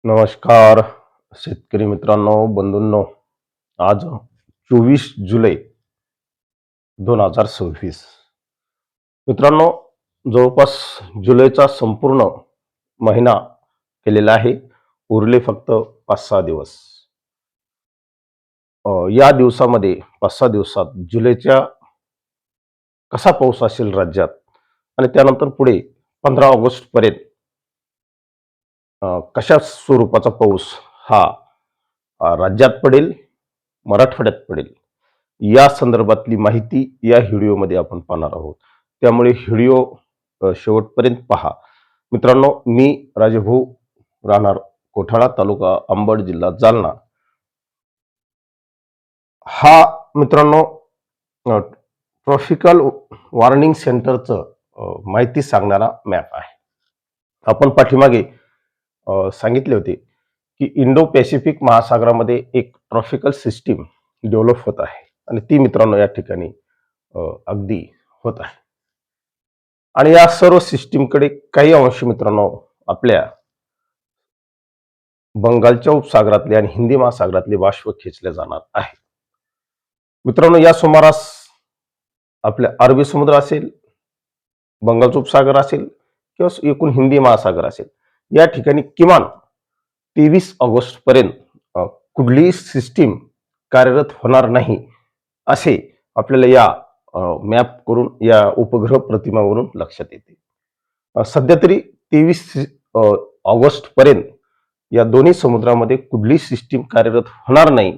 नमस्कार शेतकरी मित्रांनो, बंधूंनो. आज 24 जुलै 2026. मित्रांनो, जवळपास जुलैचा संपूर्ण महिना केलेला आहे. उरले फक्त 5-6 दिवस. या दिवसामध्ये 5-6 दिवसात जुलैच्या कसा पाऊस असेल राज्यात आणि त्यानंतर पुढे 15 ऑगस्ट पर्यंत कशा स्वरूपाचा पाऊस हा राज्यात पडेल, मराठवाड्यात पडेल, या संदर्भातली माहिती या व्हिडिओमध्ये आपण पाहणार आहोत. त्यामुळे व्हिडिओ शेवटपर्यंत पहा. मित्रांनो, मी राजेभाऊ, राहणार कोठाळा, तालुका अंबड, जिल्हा जालना. हा मित्रांनो ट्रॉपिकल वॉर्निंग सेंटरचं माहिती सांगणारा मॅप आहे. आपण पाठीमागे सांगितले होते की इंडो पॅसिफिक महासागरामध्ये एक ट्रॉपिकल सिस्टीम डेव्हलप होत आहे आणि ती मित्रांनो या ठिकाणी अगदी होत आहे. आणि या सर्व सिस्टीमकडे काही अंश मित्रांनो आपल्या बंगालच्या उपसागरातले आणि हिंदी महासागरातले बाष्प खेचले जाणार आहे. मित्रांनो, या सुमारास आपल्या अरबी समुद्र असेल, बंगालचा उपसागर असेल किंवा एकूण हिंदी महासागर असेल, या ठिकाणी किमान 23 ऑगस्ट पर्यंत कुठलीही सिस्टीम कार्यरत होणार नाही असे आपल्याला या मॅप करून, या उपग्रह प्रतिमावरून लक्षात येते. सध्या तरी 23 ऑगस्ट पर्यंत या दोन्ही समुद्रामध्ये कुठलीही सिस्टीम कार्यरत होणार नाही.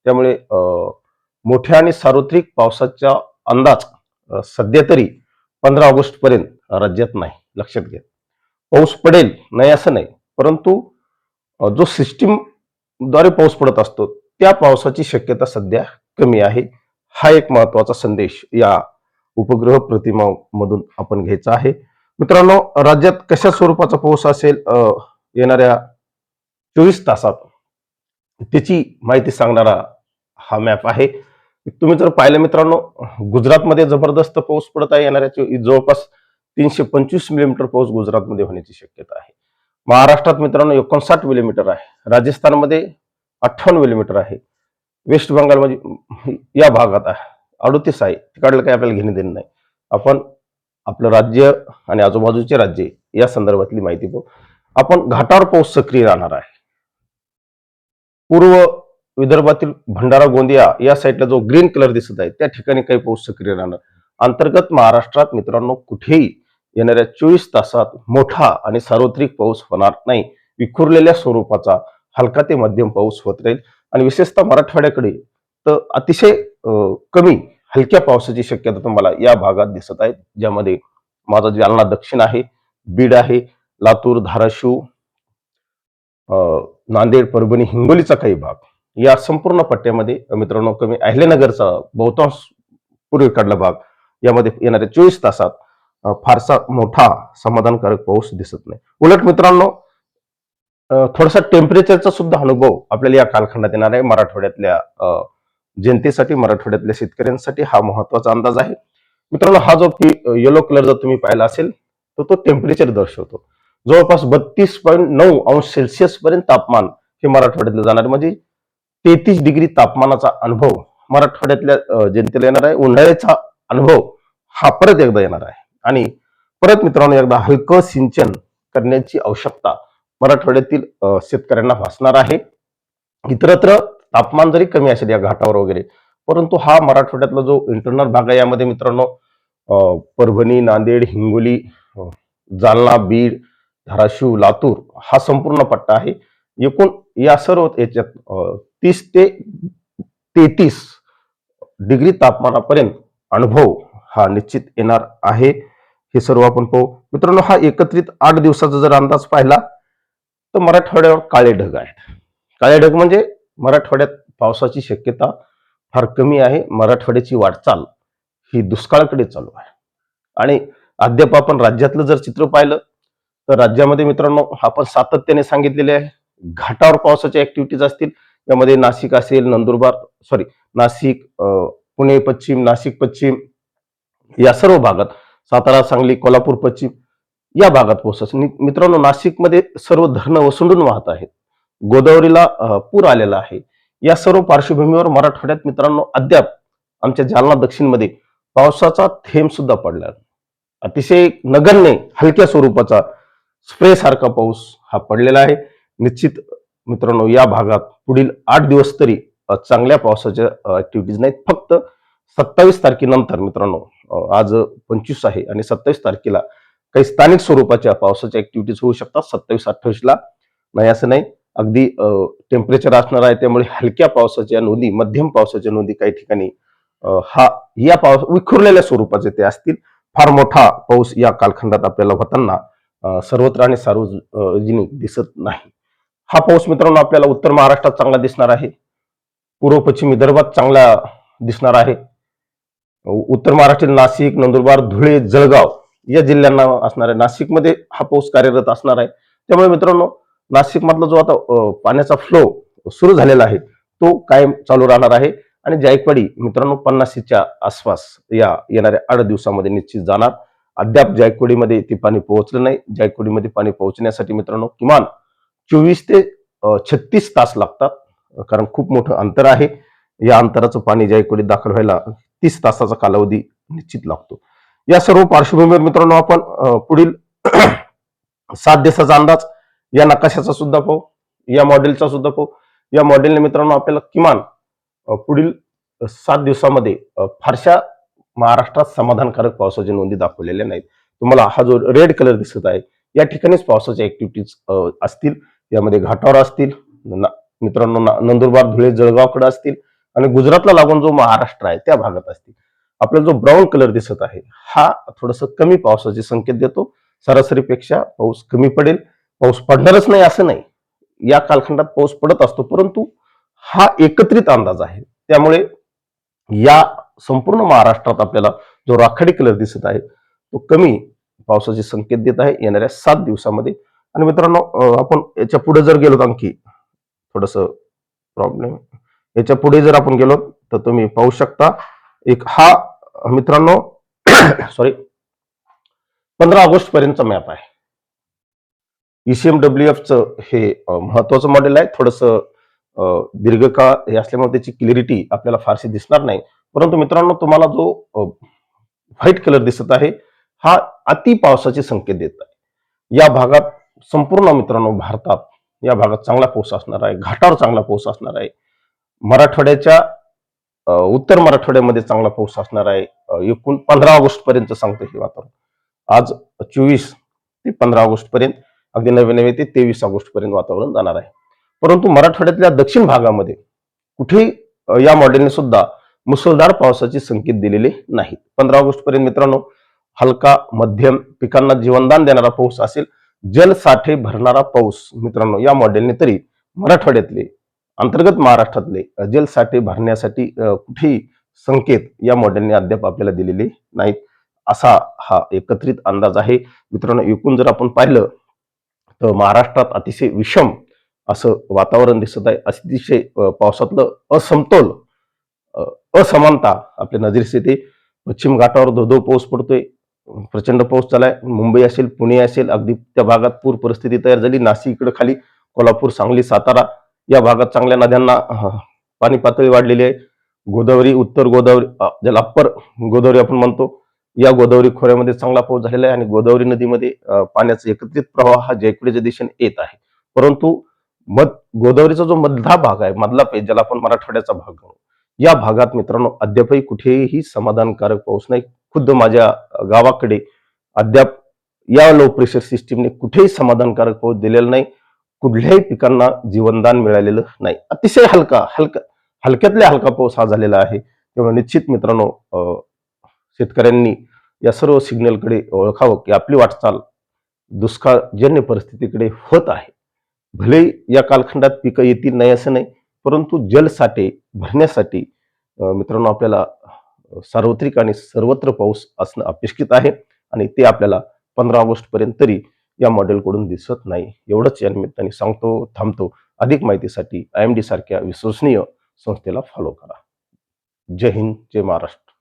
त्यामुळे मोठ्या आणि सार्वत्रिक पावसाचा अंदाज सध्या तरी 15 ऑगस्ट पर्यंत राज्यात नाही. लक्षात घ्या, पाऊस पडेल नाही असं नाही, परंतु जो सिस्टीम द्वारे पाऊस पडत असतो त्या पावसाची शक्यता सध्या कमी आहे. हा एक महत्वाचा संदेश या उपग्रह प्रतिमा मधून आपण घ्यायचा आहे. मित्रांनो, राज्यात कशा स्वरूपाचा पाऊस असेल येणाऱ्या 24 तासात त्याची माहिती सांगणारा हा मॅप आहे. तुम्ही जर पाहिलं मित्रांनो, गुजरातमध्ये जबरदस्त पाऊस पडत आहे. येणाऱ्या जवळपास 325 मिलीमीटर पाऊस गुजरातमध्ये होण्याची शक्यता आहे. महाराष्ट्रात मित्रांनो 59 मिलीमीटर आहे. राजस्थानमध्ये 58 मिलीमीटर आहे. वेस्ट बंगालमध्ये या भागात 38 आहे. तिकडलं काही आपल्याला घेणे देणे नाही. आपण आपलं राज्य आणि आजूबाजूचे राज्य या संदर्भातली माहिती पाहू. आपण घाटावर पाऊस सक्रिय राहणार आहे. पूर्व विदर्भातील भंडारा, गोंदिया या साईडला जो ग्रीन कलर दिसत आहे त्या ठिकाणी काही पाऊस सक्रिय राहणार. अंतर्गत महाराष्ट्रात मित्रांनो कुठेही येणाऱ्या 24 तासात मोठा आणि सार्वत्रिक पाऊस होणार नाही. विखुरलेल्या स्वरूपाचा हलका ते मध्यम पाऊस होत राहील आणि विशेषतः मराठवाड्याकडे तर अतिशय कमी हलक्या पावसाची शक्यता तुम्हाला या भागात दिसत आहे, ज्यामध्ये माझा जालना दक्षिण आहे, बीड आहे, लातूर, धाराशिव, नांदेड, परभणी, हिंगोलीचा काही भाग, या संपूर्ण पट्ट्यामध्ये मित्रांनो कमी, अहिल्यानगरचा बहुतांश पूर्वेकडला भाग, यामध्ये येणाऱ्या 24 तासात फारसा मोठा समाधानकारक पाऊस दिसत नाही. उलट मित्रांनो थोडासा टेम्परेचरचा सुद्धा अनुभव आपल्याला या कालखंडात येणार आहे. मराठवाड्यातल्या जनतेसाठी, मराठवाड्यातल्या शेतकऱ्यांसाठी हा महत्वाचा अंदाज आहे. मित्रांनो, हा जो येलो कलर जर तुम्ही पाहिला असेल तर तो टेम्परेचर दर्शवतो. जवळपास 32.9 अंश सेल्सिअस पर्यंत तापमान हे मराठवाड्यातलं जाणार, म्हणजे 33 डिग्री तापमानाचा अनुभव मराठवाड्यातल्या जनतेला येणार आहे. उन्हाळ्याचा अनुभव हा परत एकदा येणार आहे आणि परत मित्रांनो एकदा हलकं सिंचन करण्याची आवश्यकता मराठवाड्यातील शेतकऱ्यांना भासणार आहे. इतरत्र तापमान जरी कमी असेल या घाटावर वगैरे, परंतु हा मराठवाड्यातला जो इंटरनल भाग आहे यामध्ये मित्रांनो परभणी, नांदेड, हिंगोली, जालना, बीड, धाराशिव, लातूर हा संपूर्ण पट्टा आहे. एकूण या सर्व याच्यात 30 ते 33 डिग्री तापमानापर्यंत अनुभव हा निश्चित येणार आहे. हे सर्व आपण पाहू. मित्रांनो, हा एकत्रित 8 दिवसाचा जर अंदाज पाहिला तर मराठवाड्यावर काळे ढग आहेत. काळे ढग म्हणजे मराठवाड्यात पावसाची शक्यता फार कमी आहे. मराठवाड्याची वाटचाल ही दुष्काळाकडे चालू आहे. आणि अद्याप आपण राज्यातलं जर चित्र पाहिलं तर राज्यामध्ये मित्रांनो आपण सातत्याने सांगितलेले आहे, घाटावर पावसाच्या ऍक्टिव्हिटीज असतील. यामध्ये नाशिक असेल, नाशिक, पुणे पश्चिम, नाशिक पश्चिम या सर्व भागात, सातारा, सांगली, कोल्हापूर पश्चिम या भागात पाऊस असेल. मित्रांनो, नाशिकमध्ये सर्व धरणं ओसंडून वाहत आहेत. गोदावरीला पूर आलेला आहे. या सर्व पार्श्वभूमीवर मराठवाड्यात मित्रांनो अद्याप आमच्या जालना दक्षिणमध्ये पावसाचा थेंब सुद्धा पडला नाही. अतिशय नगण्य हलक्या स्वरूपाचा स्प्रे सारखा पाऊस हा पडलेला आहे. निश्चित मित्रांनो या भागात पुढील 8 दिवस तरी चांगल्या पावसाच्या ऍक्टिव्हिटीज नाहीत. फक्त 27 तारखेनंतर मित्रांनो आज 25 आहे आणि 27 तारखेला काही स्थानिक स्वरूपाच्या पावसाच्या ऍक्टिव्हिटीज होऊ शकतात. 27-28 ला नाही असं नाही. अगदी टेम्परेचर असणार आहे, त्यामुळे हलक्या पावसाच्या नोंदी, मध्यम पावसाच्या नोंदी काही ठिकाणी या पाऊस विखुरलेल्या स्वरूपाचे ते असतील. फार मोठा पाऊस या कालखंडात आपल्याला होताना सर्वत्र आणि सार्वजनिक दिसत नाही. हा पाऊस मित्रांनो आपल्याला उत्तर महाराष्ट्रात चांगला दिसणार आहे. पूर्व पश्चिम विदर्भात चांगला दिसणार आहे. उत्तर महाराष्ट्रातील नाशिक, नंदुरबार, धुळे, जळगाव या जिल्ह्यांना असणार आहे. नाशिकमध्ये हा पाऊस कार्यरत असणार आहे. त्यामुळे मित्रांनो नाशिक मधला जो आता पाण्याचा फ्लो सुरू झालेला आहे तो कायम चालू राहणार आहे आणि जायकवाडी मित्रांनो 50च्या आसपास या येणाऱ्या 8 दिवसामध्ये निश्चित जाणार. अद्याप जायकवाडीमध्ये ते पाणी पोहोचलं नाही. जायकवाडीमध्ये पाणी पोहोचण्यासाठी मित्रांनो किमान 24 ते 36 तास लागतात, कारण खूप मोठं अंतर आहे. या अंतराचं पाणी जायकवाडीत दाखल व्हायला 30 तासाचा कालावधी निश्चित लागतो. या सर्व पार्श्वभूमीवर मित्रांनो आपण पुढील 7 दिवसाचा अंदाज या नकाशाचा सुद्धा पाहू, या मॉडेलचा सुद्धा पाहू. या मॉडेलने मित्रांनो आपल्याला किमान पुढील 7 दिवसामध्ये फारशा महाराष्ट्रात समाधानकारक पावसाच्या नोंदी दाखवलेल्या नाहीत. तुम्हाला हा जो रेड कलर दिसत आहे या ठिकाणीच पावसाच्या ऍक्टिव्हिटीज असतील. यामध्ये घाटावर असतील मित्रांनो, नंदुरबार, धुळे, जळगावकडे असतील आणि गुजरातला लागून जो महाराष्ट्र आहे त्या भागात असतील. आपल्याला जो ब्राऊन कलर दिसत आहे हा थोडस कमी पावसाचे संकेत देतो. सरासरीपेक्षा पाऊस कमी पडेल. पाऊस पडणारच नाही असं नाही, या कालखंडात पाऊस पडत असतो, परंतु हा एकत्रित अंदाज आहे. त्यामुळे या संपूर्ण महाराष्ट्रात आपल्याला जो राखाडी कलर दिसत आहे तो कमी पावसाचे संकेत देत आहे येणाऱ्या 7 दिवसामध्ये. आणि मित्रांनो आपण याच्या पुढे जर गेलो, आणखी थोडस प्रॉब्लेम, याच्या पुढे जर आपण गेलो तर तुम्ही पाहू शकता एक हा मित्रांनो सॉरी 15 ऑगस्ट पर्यंतचा मॅप आहे. ECMWF चं हे महत्वाचं मॉडेल आहे. थोडस दीर्घकाळ हे असल्यामुळे त्याची क्लिअरिटी आपल्याला फारशी दिसणार नाही. परंतु मित्रांनो तुम्हाला जो व्हाईट कलर दिसत आहे हा अति पावसाचे संकेत देत आहे. या भागात संपूर्ण मित्रांनो भारतात या भागात चांगला पाऊस असणार आहे. घाटावर चांगला पाऊस असणार आहे. मराठवाड्याच्या उत्तर मराठवाड्यामध्ये चांगला पाऊस असणार आहे. एकूण 15 ऑगस्ट पर्यंत सांगतो हे वातावरण. आज 24 ते 15 ऑगस्ट पर्यंत, अगदी नवे ते 23 ऑगस्ट पर्यंत वातावरण जाणार आहे. परंतु मराठवाड्यातल्या दक्षिण भागामध्ये कुठेही या मॉडेलने सुद्धा मुसळधार पावसाचे संकेत दिलेले नाहीत. 15 ऑगस्ट पर्यंत मित्रांनो हलका मध्यम पिकांना जीवनदान देणारा पाऊस असेल. जलसाठे भरणारा पाऊस मित्रांनो या मॉडेलने तरी मराठवाड्यातले, अंतर्गत महाराष्ट्रातले जलसाठे भरण्यासाठी कुठेही संकेत या मॉडेलने अद्याप आपल्याला दिलेले नाहीत. असा हा एकत्रित अंदाज आहे. मित्रांनो एकूण जर आपण पाहिलं तर महाराष्ट्रात अतिशय विषम असं वातावरण दिसत आहे. अतिशय पावसातलं असमतोल, असमानता आपल्या नजरेस येते. पश्चिम घाटावर धो पाऊस पडतोय, प्रचंड पाऊस चालाय. मुंबई असेल, पुणे असेल, अगदी त्या भागात पूर परिस्थिती तयार झाली. नाशिक इकडे खाली, कोल्हापूर, सांगली, सातारा या भागात चांगल्या नद्यांना पाणी पातळी वाढलेली आहे. गोदावरी, उत्तर गोदावरी, ज्याला अप्पर गोदावरी आपण म्हणतो, या गोदावरी खोऱ्यामध्ये चांगला पाऊस झालेला आहे आणि गोदावरी नदीमध्ये पाण्याचा एकत्रित प्रवाह हा जायकवाडीच्या दिशेने येत आहे. परंतु गोदावरीचा जो मधला भाग आहे, मधला पेज ज्याला आपण मराठवाड्याचा भाग म्हणू, या भागात मित्रांनो अद्यापही कुठेही समाधानकारक पाऊस नाही. खुद्द माझ्या गावाकडे अद्याप या लो प्रेशर सिस्टीमने कुठेही समाधानकारक पाऊस दिलेला नाही. कुठल्याही पिकांना जीवनदान मिळालेलं नाही. अतिशय हलक्यातल्या हलका पाऊस हा झालेला आहे. त्यामुळे निश्चित मित्रांनो शेतकऱ्यांनी या सर्व सिग्नलकडे ओळखावं की आपली वाटचाल दुष्काळजन्य परिस्थितीकडे होत आहे. भले या कालखंडात पिकं येतील नाही असं नाही, परंतु जलसाठे भरण्यासाठी मित्रांनो आपल्याला सार्वत्रिक आणि सर्वत्र पाऊस असणं अपेक्षित आहे आणि ते आपल्याला 15 ऑगस्ट पर्यंत तरी या मॉडेलकडून दिसत नाही. एवढंच या निमित्ताने सांगतो, थांबतो. अधिक माहितीसाठी IMD सारख्या विश्वसनीय संस्थेला फॉलो करा. जय हिंद, जय महाराष्ट्र.